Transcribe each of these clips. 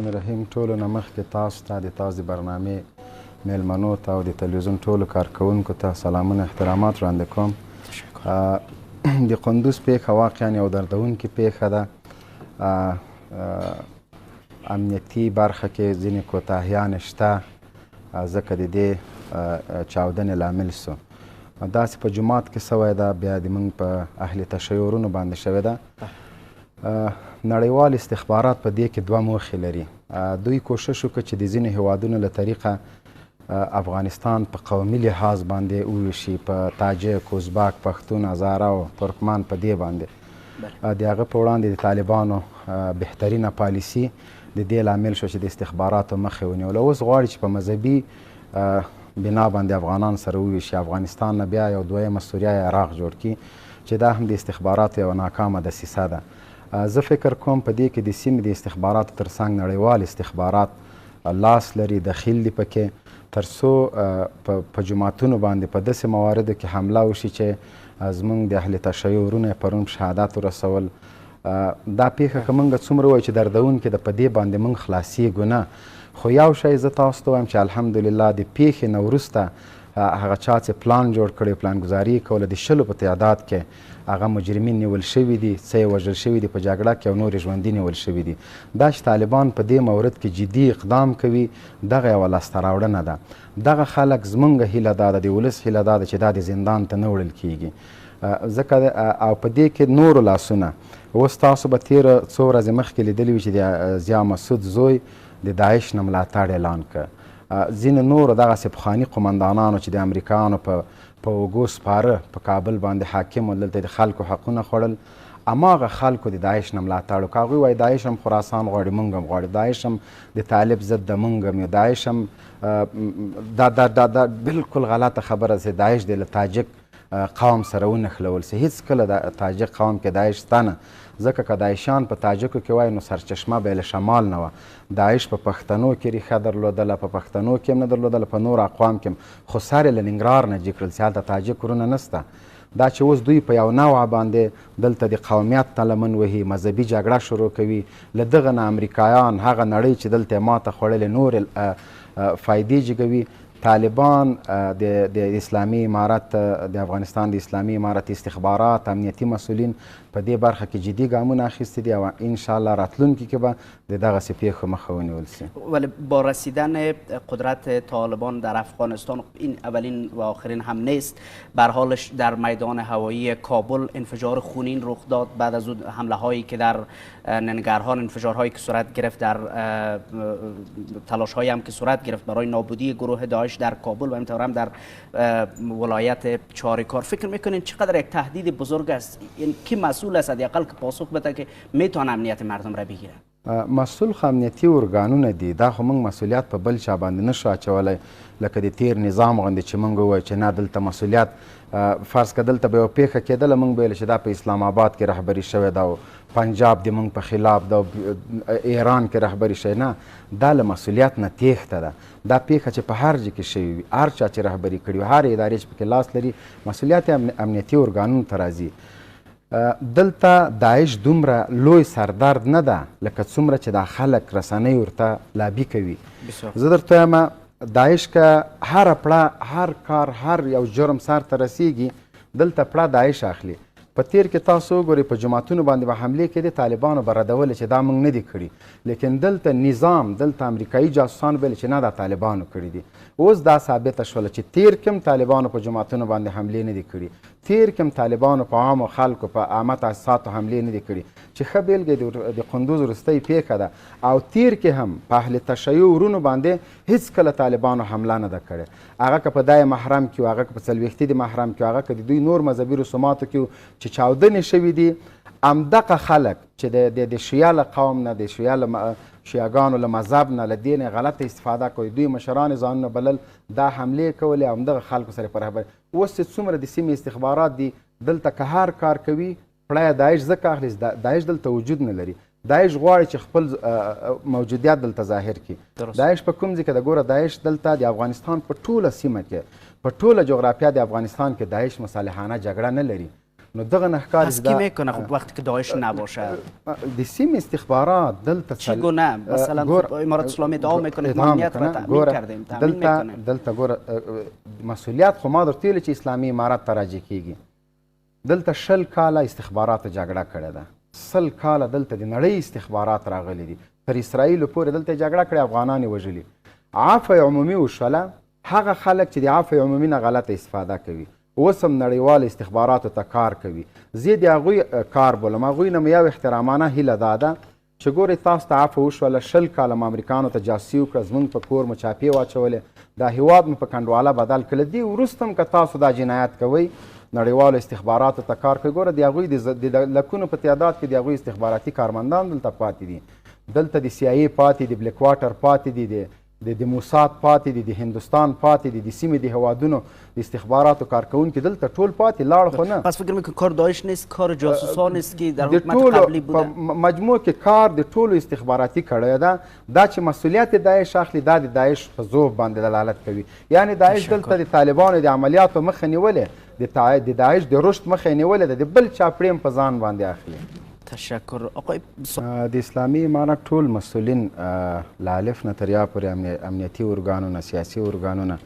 رحیم ټولو نه مخکې تاسو ته د تاسو د برنامې میلمنو ته او د تلویزیون ټولو کارکوونکو ته سلامونه احترامات وړاندې کوم. د قندوز پیښه واقعا یو دردونکې پیښه ده. امنیتي برخه کې ځینې کوتاهیان شته ځکه د دې چاودنې لامل سو. داسې په جومات کې سوی ده، بیا د موږ په اهل تشیعورونو باندې شوې ده. نړیوال استخبارات په دې کې دوه موخې لري. دوی کوشش وکړ چې د ځینو هیوادونو له طریقه افغانستان په قومي لحاظ باندې وویشي، په تاجک، ازبک، پښتون، هزاره او ترکمان په دې باندې. د هغه په وړاندې د طالبانو بهترینه پالیسي د دې لامل شو چې د استخباراتو مخه ونیوله. اوس غواړي چې په مذهبي بنا باندې افغانان سره وویشي، افغانستان نه بیا یو دویمه سوریه یا عراق جوړ کړي چې دا هم د استخباراتو یوه ناکامه دسیسه ده. زه فکر کوم په دې کې د سیمې د استخباراتو ترڅنګ نړیوال استخبارات لاس لري، دخیل دي پکې، تر څو په جوماتونو باندې په داسې مواردو کې حمله وشي چې زموږ د اهل تشیعورونو یې پرون شهادت ورسول. دا پیښه که موږ څومره وایو چې دردونکې ده، په دې باندې موږ خلاصیږو نه. خو یو شی زه تاسو ته وایم چې الحمدلله د پیښې نه وروسته هغه چا چې پلان جوړ کړی، پلانګذاري یې کوله، د 100 په تعداد کې هغه مجرمین نیول شوي دي، څه یې وژل شوي دي په جګړه کې او نور یې ژوندي نیول شوي دي. دا چې طالبان په دې مورد کې جدي اقدام کوي، دغه یوه لاسته راوړنه ده. دغه خلک زموږ هیله دا ده، د ولس هیله دا ده چې دا د زندان ته نه وړل کیږي. ځکه او په دې کې نورو لاسونه. اوس تاسو به تېره څو ورځې مخکې لیدلي وي چې د ضیا مسعود زوی د داعش نه ملاتړ اعلان کړ. ځینې نورو دغسې پخواني قمندانانو چې د امریکایانو په اوږو سپاره په کابل باندې حاکم و، دلته د خلکو حقونه خوړل، هماغه خلکو د داعش نه ملاتړ وکړ. هغوی وایي داعش هم خراسان غواړي، موږ هم غواړو، داعش هم د طالب ضد ده، موږ هم یو. داعش هم دا بلکل غلطه خبره ده چې داعش د له تاجک قوم سره ونښلول سي. هیڅکله د تاجک قوم کې داعش شته نه، ځکه که داعشیان په تاجکو کې وای نو سرچشمه به یې له شمال نه وه. داعش په پښتنو کې ریښه درلودله، په پښتنو کې هم نه درلودله، په نور اقوام کې هم، خو سر یې له ننګرهار نه جګ کړل چې هلته تاجک ورونه نسته. دا چې اوس دوی په یو نوعه باندې دلته د قومیت ته لمن وهي، مذهبي جګړه شروع کوي، له دغه نه امریکایان هغه نړۍ چې دلته یې ماته خوړلې نور فایدې جګوي. طالبان د اسلامي امارت، د افغانستان د اسلامي امارت استخبارات، امنیتي مسؤلین په دې برخه کې جدي ګامونه اخیستي دي او انشاءالله راتلونکي کې به د دغسې پیښو مخه ونیول سي. ولی با رسیدن قدرت طالبان در افغانستان، این اولین و آخرین هم نیست. به هر حال در میدان هوایی کابل انفجار خونین رخ داد بعد از حمله هایی که در ننگرهار، انفجارهایی که صورت گرفت، در تلاش هایی هم که صورت گرفت برای نابودی گروه داعش در کابل و همینطور هم در ولایت چاریکار. فکر میکنین چقدر یک تهدید بزرگ است؟ این کی مسئول است حداقل که پاسخ بده که میتونه امنیت مردم را بگیره؟ مسئول خو امنیتي ارګانونه دي. دا خو موږ مسئولیت په بل چا باندې نشو اچولی، لکه د تیر نظام غوندې چې موږ ووایو چې نه دلته مسئولیت فرض که دلته به یوه پیښه کېدله موږ به ویل چې دا په اسلام آباد کې رهبري شوې ده او پنجاب د موږ په خلاف ده او ایران کې رهبري شوې. نه، دا له مسئولیت نه تېښته ده. دا پیښه چې په هر ځای کې شوې وي، هر چا چې رهبري کړي وي، هر ادارې چې پکې لاس لري، مسئولیت امنیتي ارګانونو ته راځي. دلته داعش دومره لوی سردرد نه ده لکه څومره چې دا خلک رسنۍ ورته لابي کوي. زه درته وایم داعش که هره پړه، هر کار، هر یو جرم سر ته رسیږي، دلته پړه داعش اخلي. په تیر کې تاسو وګورئ په جوماتونو باندې به حملې کېدې، طالبانو به ردولې چې دا موږ نه دي کړي، لیکن دلته نظام، دلته امریکایي جاسوسان ویل چې نه دا طالبانو کړي دي. اوس دا ثابته شوله چې تیر کې هم طالبانو په جوماتونو باندې حملې نه دي کړي، تیر کې هم طالبانو په عامو خلکو په عامه تاسیساتو حملې نه دي کړي. چې ښه بېلګه د قندوز وروستۍ پیښه ده، او تیر کې هم په اهل تشیعورونو باندې هیڅکله طالبانو حمله نه ده کړې. هغه که په دای محرم کې و، هغه که په څلوېښتي د محرم کې و، هغه که د دوی نور مذهبي رسوماتو کې و چې چاودنې شوي دي، همدغه خلک چې د شیعه له قوم نه، د شیعهګانو له مذهب نه، له دې نه غلطه استفاده کوي، دوی مشران ځانونه بلل، دا حملې کولې او همدغه خلکو سره په رهبري. اوس چې څومره د سیمې استخبارات دي دلته که هر کار کوي، پړه داعش ځکه اخلي، داعش دلته وجود نه لري. داعش غواړي چې خپل موجودیت دلته ظاهر کړي. داعش په کوم ځای کې ده؟ ګوره داعش دلته د افغانستان په ټوله سیمه کې، په ټوله جغرافیه د افغانستان کې داعش مصالحانه جګړه نه لري. نو دغه نه ښکاري پس کی میکنه خب وقتی که داعش نباشه د سیمې استخبارات دلته چگونه مثلا خب امارات اسلامی ادعا میکنه که ما امنیت را تامین کردیم تامین میکنیم دلته ګوره مسئولیت خو ما درته ویلې چې اسلامي امارات ته راجع کیږي دلته 20 کاله استخباراتو جګړه کړې ده 100 کاله دلته د نړۍ استخبارات راغلي دي تر اسرائیلو پورې دلته جګړه کړې افغانان یې وژلي عفو عمومي وشوله هغه خلک چې د عفو عمومي نه غلطه استفاده کوي اوس هم نړیوال استخباراتو ته کار کوي زه د هغوی کار بولم هغوی نه مې یو احترامانه هیله دا ده چې ګورئ تاسو ته عفو وشوله 20 کاله مو امریکانو ته جاسوسي وکړه زموږ په کور مو چاپې واچولې دا هیواد مو په کنډواله بدل کړه دې وروسته هم که تاسو دا جنایت کوئ نړیوالو استخباراتو ته کار کوي ګوره د هغوی د لکونو په تعداد کې د هغوی استخباراتي کارمندان دلته پاتې دي دلته د سی آی پاتې دي بلیک واټر پاتې دي د موساد پاتې دي د هندوستان پاتې دي د سیمې د هوادونو د استخباراتو کارکوونکي دلته ټول پاتې لاړ خو نه پس فکر میکنم کار داعش نیست کار جاسوسان نیست که در حکومت قبلی بوده مجموع کې کار د ټولو استخباراتي کړی ده دا چې مسئولیت داعش اخلي دا د داعش په ذوب باندې دلالت کوي یعنی داعش دلته د طالبانو د عملیاتو مخه نیولې د داعش د رشد مخه یې نیولې ده د بل چا پریم په ځان باندې اخلي تشکر آقای د اسلامي امارت ټول مسئولین له الف نه تر یا پورې امنیتي ارګانونه سیاسي ارګانونه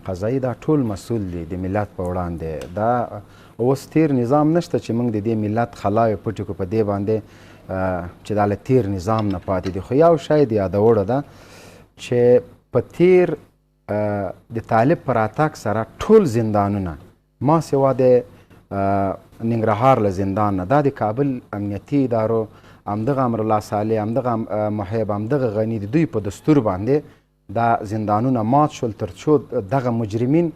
قضایي دا ټول مسؤل دي د ملت په وړاندې دا اوس تیر نظام نشته چې موږ د دې ملت خلاوې پټې کړو په دې باندې چې دا له تیر نظام نه پاتې دي خو یو شی د یادوړه ده چې په تیر د طالب په راتګ سره ټول زندانونه ما سوا د ننګرهار له زندان نه دا د کابل امنیتي ادارو همدغه امرالله صالح همدغه محب همدغه غني د دوی په دستور باندې دا زندانونه مات شول تر څو دغه مجرمین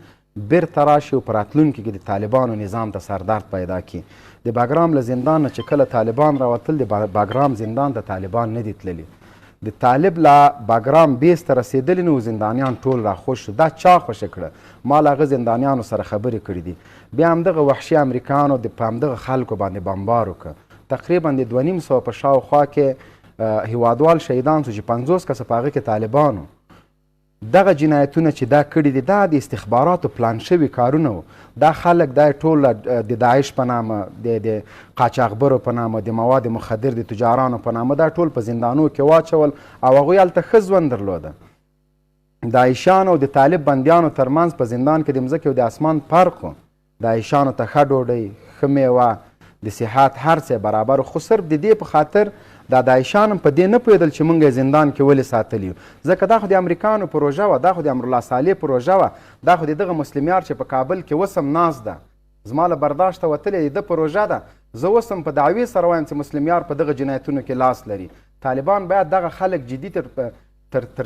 بیرته راشي او په راتلونکي کې د طالبانو نظام ته سردرد پیدا کړي د باګرام له زندان نه چې کله طالبان راوتل د باګرام زندان ته طالبان نه دي تللي د طالب له باګرام بیس ته رسېدلي نو زندانیان ټول راخوش شو دا چا خوښه کړه ما له هغه زندانیانو سره خبرې کړي دي بیا همدغه وحشي امریکانو په همدغه خلکو باندې بمبار وکړه تقریبا د 2500 په شاوخوا کې هیوادوال شهیدان شو چې 50 کسه په هغه کې طالبانو دغه جنایتونه چې دا کړي دي دا د استخباراتو پلان شوي کارونه وو دا خلک دا ټول د داعش په نامه د قاچاقبرو په نامه د مواد مخدر د تجارانو په نامه دا ټول په زندانو کې واچول او هغوی هلته ښه ژوند درلوده د عایشانو او د طالب بندیانو ترمنځ په زندان کې د مځکې او د اسمان فرق و د عایشانو ته ښه ډوډۍ ښه میوه د صحت هر څه برابر خو صرف د دې په خاطر دا داعشان په دې نه پوهېدل چې موږ یې زندان کې ولې ساتلي یو ځکه دا خو د امریکانو پروژه وه دا خو د امرالله صالح پروژه وه دا خو د دغه مسلم یار چې په کابل کې اوس هم ناست ده زما له برداشته وتلې د پروژه ده زه اوس هم په دعوې سره وایم چې مسلم یار په دغه جنایتونو کې لاس لري طالبان باید دغه خلک جدي تر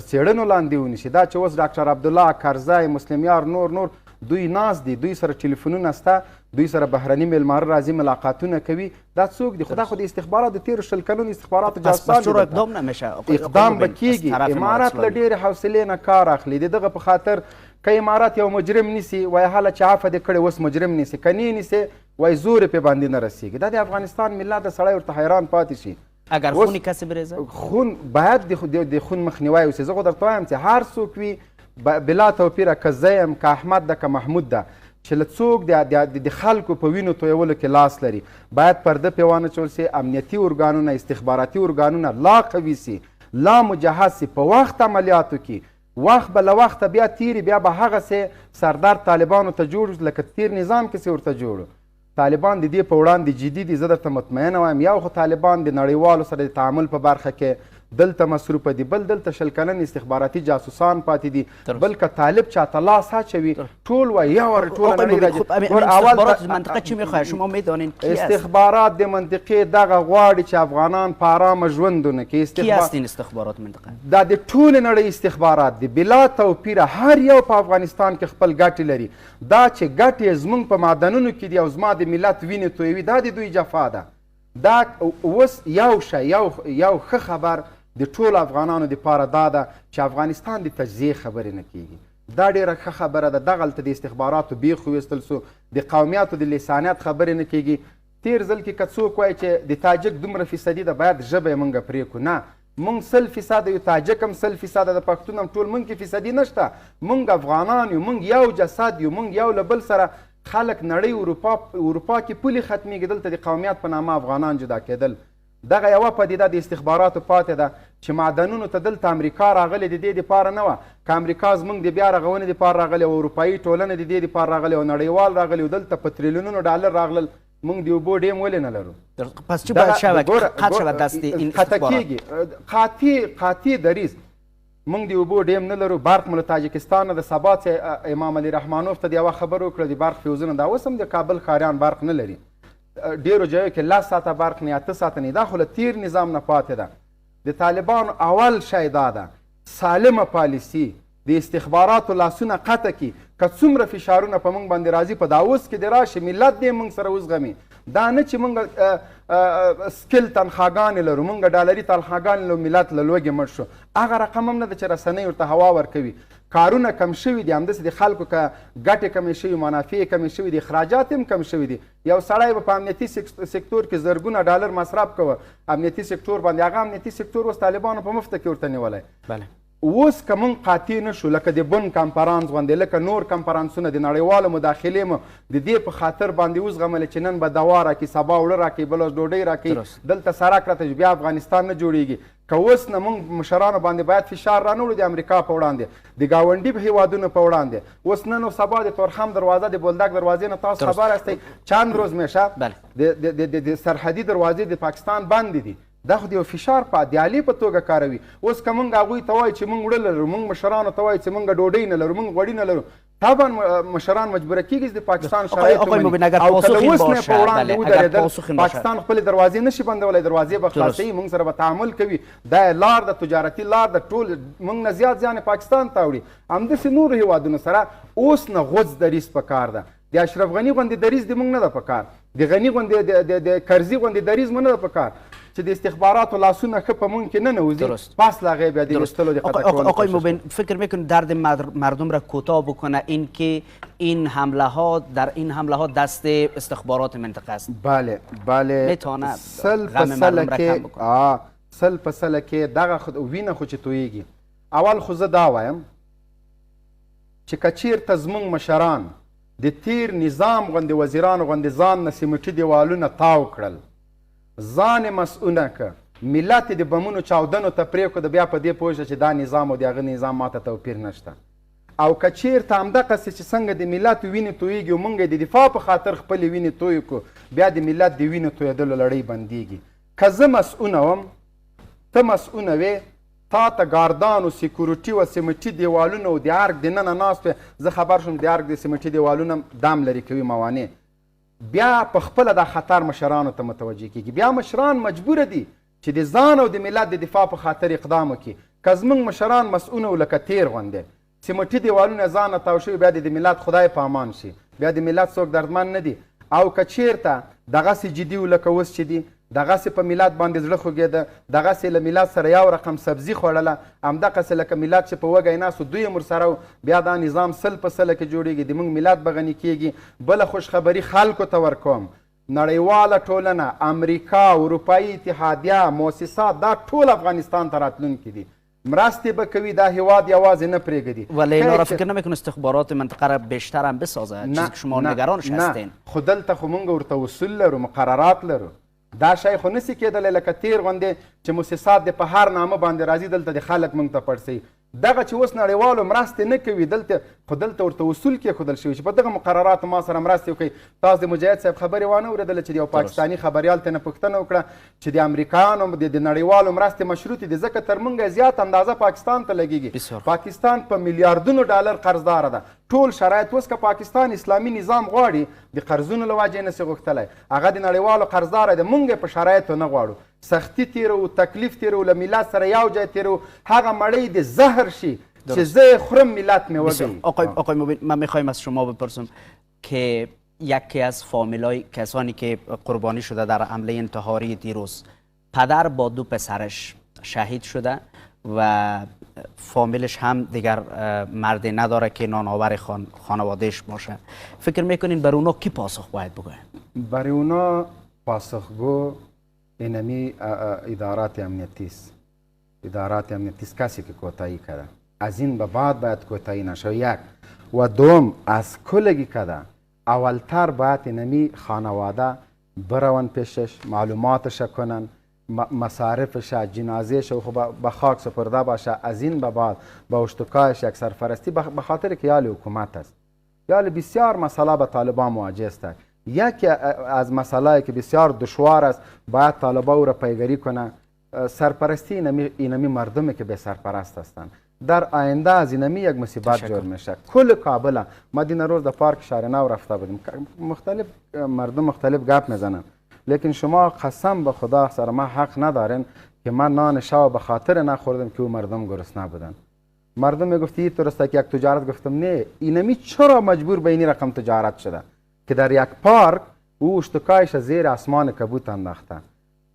څېړنو لاندې ونیسي دا چې اوس ډاکټر عبدالله کرزی مسلم یار نور دوی ناست دي دوی سره ټلیفونونه شته دوی سره بهرني میلمانه راځي ملاقاتونه کوي دا څوک دي خدا خو د استخبارات د تیرو 20 کلونو استخباراتو جاسوسان اقدام نمیشه اقدام به کیږي امارات له ډېرې حوصلې نه کار اخلي د دغه په خاطر که امارات یو مجرم نیسي وایي هله چې عفه دې کړې اوس مجرم نیسي که نه نیسي وایي زور یې پې باندې نه رسېږي دا د افغانستان ملت د سړی ورته حیران پاتې شي اگر خونی کسی بریزه خون باید د خون مخنیوی وسي زه خو درته وایم چې هر څوک وي بلا توپیره که زه یم که احمد ده که محمود ده چې له څوک د خلکو په وینو تویولو کې لاس لري باید پرده پې وانهچول سي امنیتي ارګانونه استخباراتي ارګانونه لا قوي سي لا مجهز سي په وخت عملیاتو کې وخت به له وخته بیا تیري بیا به هغسې سردار طالبانو ته جوړ لکه تیر نظام کې سي ورته جوړو طالبان د دې په وړاندې جدي دي زه درته مطمئنه وایم یو خو طالبان د نړیوالو سره د تعامل په برخه کې دلته مصروفه دي بل دلته 20 کلن استخباراتي جاسوسان پاتې دي بل که طالب چاته لاس اچوي ټول وایي یا ور ټوله نړۍ استخبارات منطقه چی میخواه شما میدانین کی است استخبارات د منطقې دغه غواړي چې افغانان په ارامه ژوند ونه کړي کی هستین استخبارات منطقه دا د ټولې نړۍ استخبارات دي بلا توپیره هر یو په افغانستان کې خپل ګټې لري دا چې ګټې زموږ په معدنونو کې دي او زما د ملت وینې تویوي دا د دوی جفا ده دا اوس یو شی یو ښه خبر د ټولو افغانانو دپاره دا ده چې افغانستان د تجزیې خبرې نه کیږي دا ډېره ښه خبره ده دغلته د استخباراتو بیخ وویستل سو د قومیاتو د لسانیت خبرې نه کیږي تیر ځل کې که څوک وایي چې د تاجک دومره فیصدي ده باید ژبه یې موږ پرې کړو نه موږ 100% یو تاجک هم 100% د پښتون هم ټول موږ کې فیصدي نشته موږ افغانان یو موږ یو جسد یو موږ یو له بل سره خلک نړۍ اروپا کې پولې ختمیږي، دلته د قومیت په نامه افغانان جدا کېدل. دغه یوه پدیده د استخباراتو پاتې ده چې معدنونو ته دلته امریکا راغلې د دې دپاره نه وه که امریکا زموږ د بیا رغونې دپاره راغلې او اروپایي ټولنه د دې دپاره راغلې او نړیوال راغلي او دلته په تریلیونونو ډالر راغلل، موږ د اوبو ډیم ولې نه لرو؟ پس چی باید شود؟ قطع شود دست این استخبارات؟ قاطع دریز موږ د اوبو ډیم نه لرو. برق مو له تاجکستان نه د سبا امام علي رحمانوف ته د یوه خبر وکړه د برق فیوزونه دا اوس هم د کابل ښاریان برق نه لري. ډیرو ځایو کې 10 ساعته برق نه 8 ساعته نه، دا خو له تیر نظام نه پاتې ده. د طالبانو اول شی دا ده سالمه پالیسي د استخباراتو لاسونه قطع کړي. که څومره فشارونه په موږ باندې راځي په داوس کې د راشي ملت دې موږ سره وزغمي. دا نه چې موږ سکل تنخواګانې لرو، موږ ډالري تنخواګانې لرو، ملت له لوږې مړ شو. هغه رقم هم نه ده چې رسنۍ ورته هوا ورکوي. کارونه کم شوي دي، همداسې د خلکو که ګټې کمې شوي، منافع کمې شوي دي، اخراجات هم کم شوي دي. یو سړی به په امنیتي سکتور کې زرګونه ډالر مصرف کوه امنیتي سکتور باندې، هغه امنیتي سکتور اوس طالبانو په مفته کې ورته نیولی. اوس که موږ قاطع نه شو لکه د بن کنفرانس غوندې، لکه نور کنفرانسونه د نړیوالو مداخلې مو د دې په خاطر باندې وزغملې چې نن به دوا راکړي، سبا اوړه راکړي، بله ډوډۍ راکړي، دلته سړک راته بیا افغانستان نه جوړیږي. که اوس نه موږ مشرانو باندې باید فشار رانوړو د امریکا په وړاندې، د ګاونډي هیوادونو په وړاندې. اوس نن او سبا د تورخم دروازه د بولدک دروازې نه تاسو خبر هستئ چند روز میشه د سرحدي دروازې د پاکستان بندې دي. دا خو د یو فشار په دیالې په توګه کاروي. اوس که موږ هغوی ته وایو چې موږ وړه لرو، موږ مشرانو ته وایو چې موږ ډوډۍ نه لرو، موږ غوړي نه لرو، طبعا مشران مجبوره کیږي د پاکستان شرایط ومني. او که له اوس نه په وړاندې ودرېدل پاکستان خپلې دروازې نشي بندولی، دروازې به خلاصوي، موږ سره به تعامل کوي. دا لار د تجارتي لار د ټول موږ نه زیات زیان پاکستان ته وړي. همداسې نورو هیوادونو سره اوس نه غوڅ دریځ پکار ده. د اشرف غني غوندې دریځ د موږ نه ده پکار، د غني غوندې د کرزي غوندې دریځ مو نه ده پکار چې د استخباراتو لاسونه ښه په مونږ کې نه نوځي، پس له هغې بیا د ویستلو د قطع کولو. آقای مبین فکر میکنید درد مردم را کوتاه بکنه این که این حمله ها در این حمله ها دست استخبارات منطقه است؟ بله میتونه غم مردم را کم بکنه. سل په سله کې دغه وینه خو چې تویږي. اول خو زه دا وایم چې که چېرته زموږ مشران د تیر نظام غوندې وزیرانو غوندې ځان نه سیمټي دیوالونه تاو کړل، ځان مسؤونه که ملت د بمونو چاودنو ته پرېښوده، بیا په دې پوه شه چې دا نظام او د هغه نظام ماته توپیر نشته. او که چېرته همدغسې چې څنګه د ملت وینې تویږي او موږ د دفاع په خاطر خپلې وینې توی کړو، بیا د ملت د وینې تویېدلو لړۍ بندېږي. که زه مسؤونه وم، ته مسؤونه وې، تا ته ګاردان او سیکورټي و سیمټي دیوالونه او د ارګ دننه ناست وې، زه خبر شوم د ارګ د سیمټي دیوالونه دام لرې کوي موانع، بیا په خپله دا خطر مشرانو ته متوجه کیږي. بیا مشران مجبوره دي چې د ځان او د ملت د دفاع په خاطر اقدام وکړي. که زموږ مشران مسؤونه و لکه تیر غوندې سیمټي دیوالونه ځانه تاو شوي، بیا د ملت خدای په امان شي، بیا د ملت څوک دردمن نه دي. او که چیرته دغسې جدي و لکه اوس چې دي، دغسې په ملت باندې زړه خوږېده، دغسې له ملت سره یو رقم سبزي خوړله، همدغسې لکه ملت چې په وږی ناست و دوی یې ورسره، بیا دا نظام سل په سله کې جوړېږي، د موږ ملت به غني کېږي. بله خوشخبري خلکو ته ورکوم، نړیواله ټولنه، امریکا، اروپایي اتحادیه، مؤسسات، دا ټول افغانستان ته راتلونکي دي، مرستې به کوي، دا هیواد یوازې نه پرېږدي. ولی اینا را فکر نمیکنه استخبارات منطقه را بیشتر هم بسازه؟ چیزی که شما نگرانش هستین؟ خو دلته خو موږ ورته اصول لرو، مقررات لرو. دا شی خو نسي کېدلی لکه تیر غوندې چې مؤسسات د په هر نامه باندې راځي دلته د خلک موږ ته پړسوي. دغه چې اوس نړیوالو مرستې نه کوي دلته، خو دلته ورته اصول کېښودل شوي چې په دغه مقرراتو ما سره مرستې وکړئ. تاسو د مجاهد صاحب خبرې وانه اورېدله چې د یو پاکستاني خبریال ته نه پوښتنه وکړه چې د امریکایانو د نړیوالو مرستې مشروطې دي، ځکه تر موږ زیات اندازه پاکستان ته لګېږي. پاکستان په میلیاردونو ډالر قرضداره ده. ټول شرایط اوس که پاکستان اسلامي نظام غواړي د قرضونو له وجې نسي غوښتلی، هغه د نړیوالو قرضداره ده. موږ یې په شرایطو نه غواړو، سختی تیرو، تکلیف تیرو، له ملت سره یو ځای تیرو، هغه مړی د زهر شي چې زه خورم ملت مې وږی. آقای مبین، من میخوایم از شما بپرسم که یکی از فامیلای کسانی که قربانی شده در حمله انتحاری دیروز، پدر با دو پسرش شهید شده و فامیلش هم دیگر مردی نداره که نانآور خانوادهش باشه. فکر میکنین بر اونا کی پاسخ باید بگوین؟ برای اونا پاسخگو اینمی ادارات امنیتی است. ادارات امنیتی است کسی که کوتاهی کرده. از این به بعد باید کوتاهی نشه. یک و دوم از کلگی کده اولتر باید اینمی خانواده برون پیشش، معلوماتش کنن، مصارفش، جنازهش خب به خاک سپرده باشه. از این به بعد به اشتکایش یک سرپرستی، به خاطر که یال حکومت است. یال بسیار مسئله به طالبان مواجه است. یکی از مسائلی که بسیار دشوار است باید طالبان او را پیگیری کنه، سرپرستی اینمی مردمی که به سرپرست هستند. در آینده از اینمی یک مصیبت جور میشه. کل کابل، ما دین روز در پارک شهرنو رفته بودیم، مختلف مردم مختلف گپ میزنن، لیکن شما قسم به خدا سر ما حق ندارین که من نان شب به خاطر نخوردم که او مردم گرسنه بودن. مردم میگفتی درسته که یک تجارت، گفتم نه، اینمی چرا مجبور به این رقم تجارت شده که در یک پارک او اشتکایش زیر آسمان کبوت انداخته؟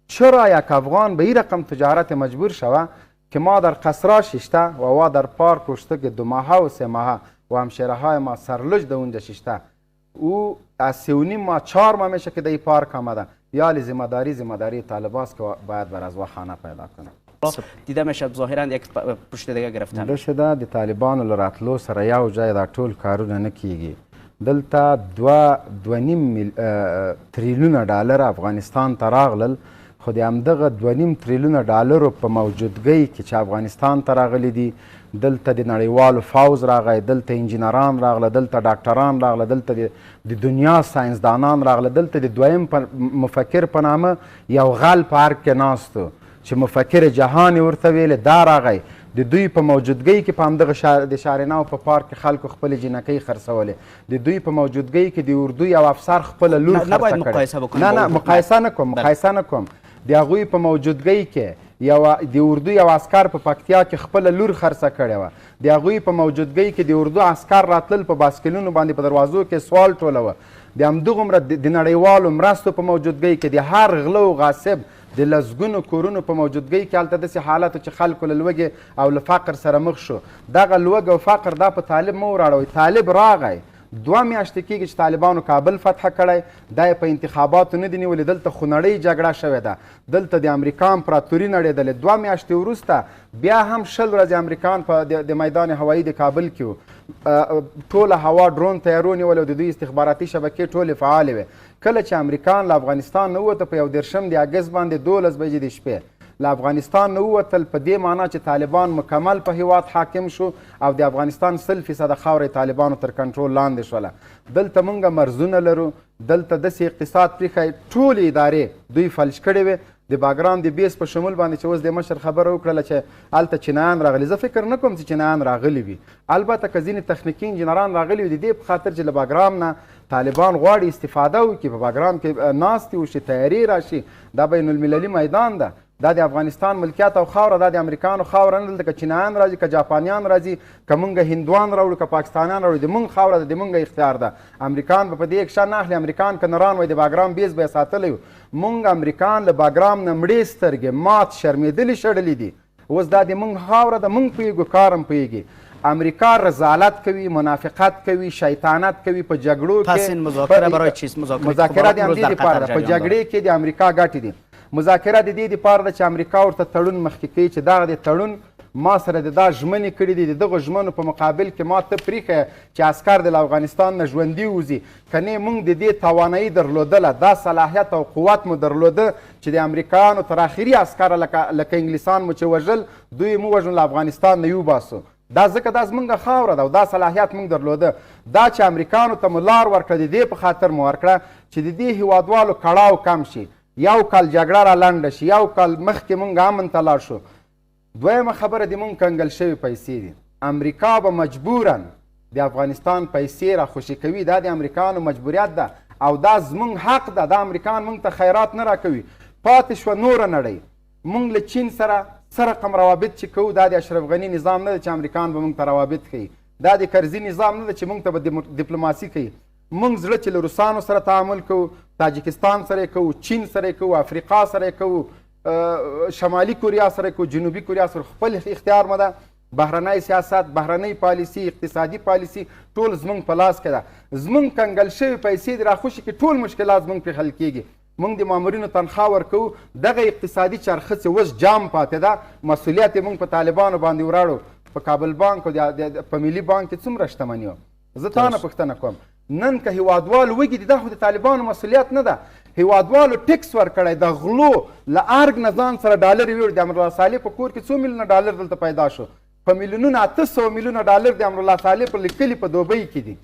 چرا یک افغان به این رقم تجارت مجبور شوه که ما در قصرا ششته و در پارک اشته که 2 ماه و 3 ماه و همشیره های ما سرلج در اونجا ششته، او از 3.5 ماه 4 ماه میشه که در این پارک آمده. یا ذمه‌داری طالباست که باید بر از خانه پیدا کنه. دیده میشه ظاهرا یک پشت دیگه گرفتن ده شده د طالبانو له راتلو سره یو ځای دا ټول کارونه نه کیږي. دلته 2.5 تریلیونه ډالر افغانستان ته راغلل، خو د همدغه 2.5 تریلیونه ډالرو په موجودګۍ کې چې افغانستان ته راغلي دي، دلته د نړیوالو فوز راغی، دلته انجینران راغله، دلته ډاکټران راغله، دلته د دنیا ساینسدانان راغله، دلته د دویم مفکر په نامه یو غل په ارګ کې ناست و چې مفکر جهان یې ورته ویلې، دا راغی. د دوی په موجودګۍ کې په همدغه د شارناو په پارک کې خلکو خپلې جینکۍ خرڅولې، د دوی په موجودګۍ کې د اردو یو افسر خپله لور خرڅه کړې. نه مقایسه نه کوم. د هغوی په موجودګۍ کې د اردو یو عسکر په پکتیا کې خپله لور خرڅه کړې وه. د هغوی په موجودګۍ کې د اردو عسکر راتلل په باسکلونو باندې په دروازو کې سوال ټولوه. د همدغومره د نړیوالو مرستو په موجودګۍ کې د هر غله او غاصب د لسګونو کورونو په موجودګۍ کې هلته داسې حالت چې خلکو له لوږې او له فقر سره مخ شو. دغه لوږه او فقر دا په طالب مه وراړوئ. طالب راغی 2 میاشتې کېږي چې طالبانو کابل فتح کړی، دا یې په انتخاباتو نه دي نیولې، دلته خونړۍ جګړه شوې ده، دلته د امریکا امپراتوري نړېدلې. 2 میاشتې وروسته بیا هم 20 ورځې امریکان په د میدان هوایي د کابل کې وو، ټوله هوا ډرون طیارو نیولې او د دوی استخباراتي شبکې ټولې فعالې وې. کله چې امریکان له افغانستان نه ووته په 1 د اګست باندې 12 بجې د شپې له افغانستان نه ووتل، په دې معنا چې طالبان مکمل په هیواد حاکم شو او د افغانستان 100% خاوره طالبانو تر کنټرول لاندې شوله. دلته موږ مرزونه لرو، دلته داسې اقتصاد پریښی، ټولې ادارې دوی فلج کړې وې. د باګرام د بیس په شمول باندې چې اوس د مشر خبره وکړله چې هلته چینایان راغلي، زه فکر نه کوم چې چینایان راغلي وي. البته که ځینې تخنیکي انجینران راغلي وي د دې په خاطر چې له باګرام نه طالبان غواړي استفاده وکړي، په باګرام کې ناستې وشي، تیاري راشي. دا بین المللي میدان ده، دا د افغانستان ملکیت او خاوره، دا د امریکانو خاوره نه دلته که چینایان راځي که جاپانیان راځي که موږ هندوان راوړو که پاکستانیان راوړو، د موږ خاوره ده، د موږ اختیار ده. امریکان به په دې اکشن نه اخلي. امریکان که نران وای د باګرام بیس به یې ساتلی و. موږ امریکان له باګرام نه مړې سترګې مات شرمېدلې شړلې دي. اوس دا د موږ خاوره ده، موږ پوهېږو، کارم پوهېږي. امریکا رضالت کوي، منافقت کوي، شیطانت کوي په جګړو کې. پس این مذاکره برای چیست؟ مذاکره د همدې دپاره ده، په جګړې کې د امریکا ګټې دي. مذاکره د دې دپاره ده چې امریکا ورته تړون مخکې کوي چې دغه د تړون ما سره د دا ژمنې کړي دي، د دغو ژمنو په مقابل کې ما ته پرېښیه چې عسکر د افغانستان نه ژوندي وځي. که نه موږ د دې توانایي درلودله، دا صلاحیت او قوت مو درلوده چې د امریکایانو تر اخري عسکره لکه انګلیسان مو چې وژل، دوی مو وژنو له افغانستان نه یوباسو. دا ځکه دا زموږ خاوره ده او دا صلاحیت موږ درلوده. دا چې امریکانو ته مو لار ورکړه، د دې په خاطر مو ورکړه چې د دې هیوادوالو کړاو کم شي، یو کال جګړه را لنډه شي، یو کال مخکې موږ امن ته لاړ شو. دویمه خبره د موږ کنګل شوي پیسې دي. امریکا به مجبورا د افغانستان پیسې را خوشي کوي، دا د امریکانو مجبوریت ده او دا زموږ حق ده. دا امریکان موږ ته خیرات نه راکوي. پاتې شوه نوره نړۍ. موږ له چین سره څه رقم روابط چې کوو، دا د اشرف غني نظام نه ده چې امریکان به موږ ته روابط کوي، دا د کرزي نظام نه ده چې موږ ته به ډیپلوماسي کوي. موږ زړه چې له روسانو سره تعامل کوو، تاجکستان سره کوو، چین سره کوو، افریقا سره کوو، شمالي کوریا سره کوو، جنوبي کوریا سره، خپل اختیار مو ده. بهرنی سیاست، بهرنی پالیسي، اقتصادي پالیسي ټول زموږ په لاس کې ده. زموږ کنګل شوي پیسې د راخوشي کې ټول مشکلات زموږ پرې حل کېږي. موږ د مامورینو تنخواه ورکوو، دغه اقتصادي چرخه چې اوس جام پاتې ده، مسؤلیت یې موږ په طالبانو باندې وراړو. په کابل بانک او په ملي بانک کې څومره شتمني وه؟ زه تا نه پوښتنه کوم. نن که هیوادوال وږي دي دا خو د طالبانو مسؤلیت نه ده. هیوادوالو ټیکس ورکړی د غلو له ارګ نه ځان سره ډالر یوړي. د امرالله صالح په کور کې 2 میلیونه ډالر دلته پیدا شو. په میلیونونه 800 میلیونه ډالر د امرالله صالح په لیکلي په دوبۍ کې دي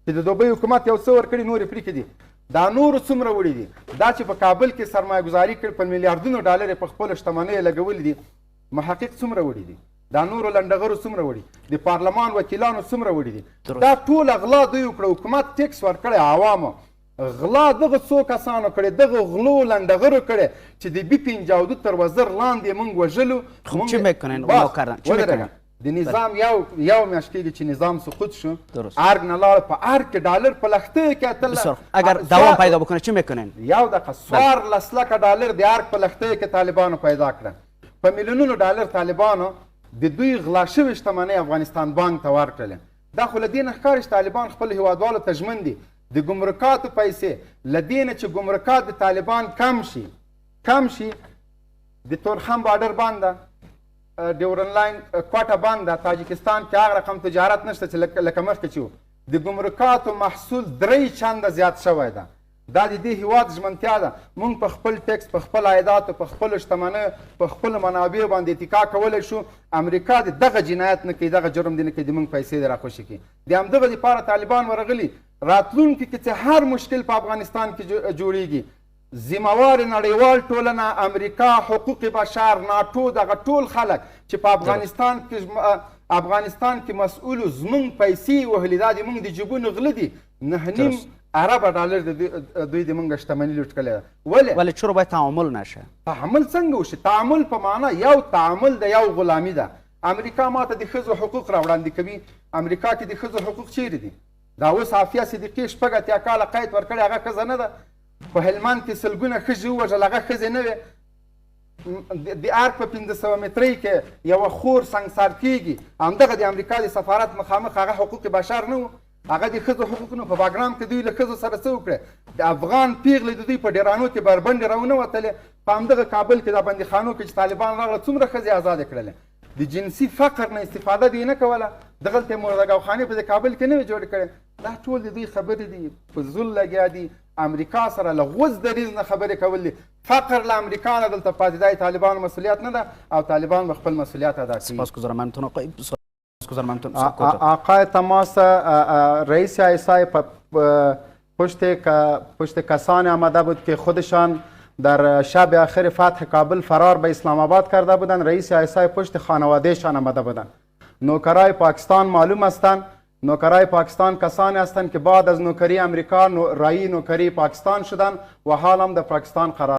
چې د دوبۍ حکومت یو څه ورکړي نورې پرېښې دي. دا نورو څومره وړي دي؟ دا چې په کابل کې سرمایه ګزاري کړي په میلیاردونو ډالر یې په خپلو شتمنیو لګولي دي، محقق څومره وړي دي؟ دا نورو لنډغرو څومره وړي؟ د پارلمان وکیلانو څومره وړي دي؟ دا ټول غلا دوی وکړه. حکومت ټیکس ورکړی عوامو، غلا دغه څو کسانو کړی، دغه غلو لنډغرو کړی چې د بي 52 تر وزر لاندې موږ وژلو. چه میکنن اونا کردن؟ چه میکنن؟ د نظام یو میاشت کېږي چې نظام سقوط شو، ارګ نه لاړ، په ارګ کې ډالر په لښتیو کې اتل. اگر دوام پیدا بکنه چه میکنن؟ یو دقیقه 14 لکه ډالر د ارګ په لښتیو کې طالبانو پیدا کړه. په میلیونونو ډالر طالبانو د دوی غلا شوې شتمنۍ افغانستان بانک ته ورکړلې. دا خو له دې نه ښکاري چې طالبان خپل هیوادوالو ته ژمن دي. د ګمرکاتو پیسې له دې نه چې ګمرکات د طالبان کم شي، د تورخم بارډر بنده، ډیورن لاین کوټه بنده، تاجکستان کې هغه رقم تجارت نشته چې لکه مخکې چې و. د ګمرکاتو محصول 3 چنده زیات شوی ده. دا د دې هیواد ژمنتیا ده. موږ په خپل ټیکس، په خپل عایداتو، په خپلو شتمنیو، په خپلو منابعو باندې اتکا کولی شو. امریکا د دغه جنایت نه کوي، دغه جرم دې نه کوي، د موږ پیسې دې راخوشي کړي. د همدغه دپاره طالبان ورغلي. راتلونکي کې چې هر مشکل په افغانستان کې جوړیږي، ذمهوار نړیوال ټولنه، امریکا، حقوق بشر، ناټو، دغه ټول خلک چې په افغانستان کې مسؤولو زموږ پیسې وهلي، دا د موږ د جیبونو غله دي. 9.5 اربه ډالر دوی د موږ شتمني لوټ کړې ده. ولې چرا باید تعامل نشه؟ تعامل څنګه وشي؟ تعامل په معنا یو تعامل د یو غلامي ده. امریکا ماته د ښځو حقوق راوړاندې کوي. امریکا کې د ښځو حقوق چیرې دي؟ دا اوس عافیه صدیقي 8 اتیا کاله قید ورکړی، هغه ښځه نه ده. په هلمند کې سلګونه ښځې ووژل، هغه ښځې نه وې. د ارګ په 500 مترۍ کې یوه خور سنګسار کېږي، همدغه د امریکا د سفارت مخامخ هغه حقوق بشر نه و، هغه د ښځو حقوق نه. په باګرام کې دوی له ښځو سره څه وکړه؟ د افغان پیغلې د دوی په ډیرانو کې بربنډې راونه وتلې. په همدغه کابل کې د بندیخانو کې چې طالبان راغله څومره ښځې ازادې کړلې. د جنسي فقر نه استفاده دوی نه کوله. دغلته مردګاوخانې په کابل کې نه وې جوړې کړې. دا ټول د دوی خبرې دي، په زول لګیا دي. امریکا سره له غوز دریځ نه خبرې کول دي. فقر له امریکا نه دلته پاتې دی. طالبانو مسؤلیت نه ده او طالبان به خپل مسؤلیت ادا کوي. سپاسگزارم ممنون. آقای تماس، رئیس ISI پشت کسانی آمده بود که خودشان در شب آخر فتح کابل فرار به اسلام آباد کرده بودند. رئیس ISI پشت خانوادهشان آمده بودند. نوکرای پاکستان معلوم هستند. نوکرای پاکستان کسانی هستند که بعد از نوکری امریکا رایی نوکری پاکستان شدند و حال هم در پاکستان قرار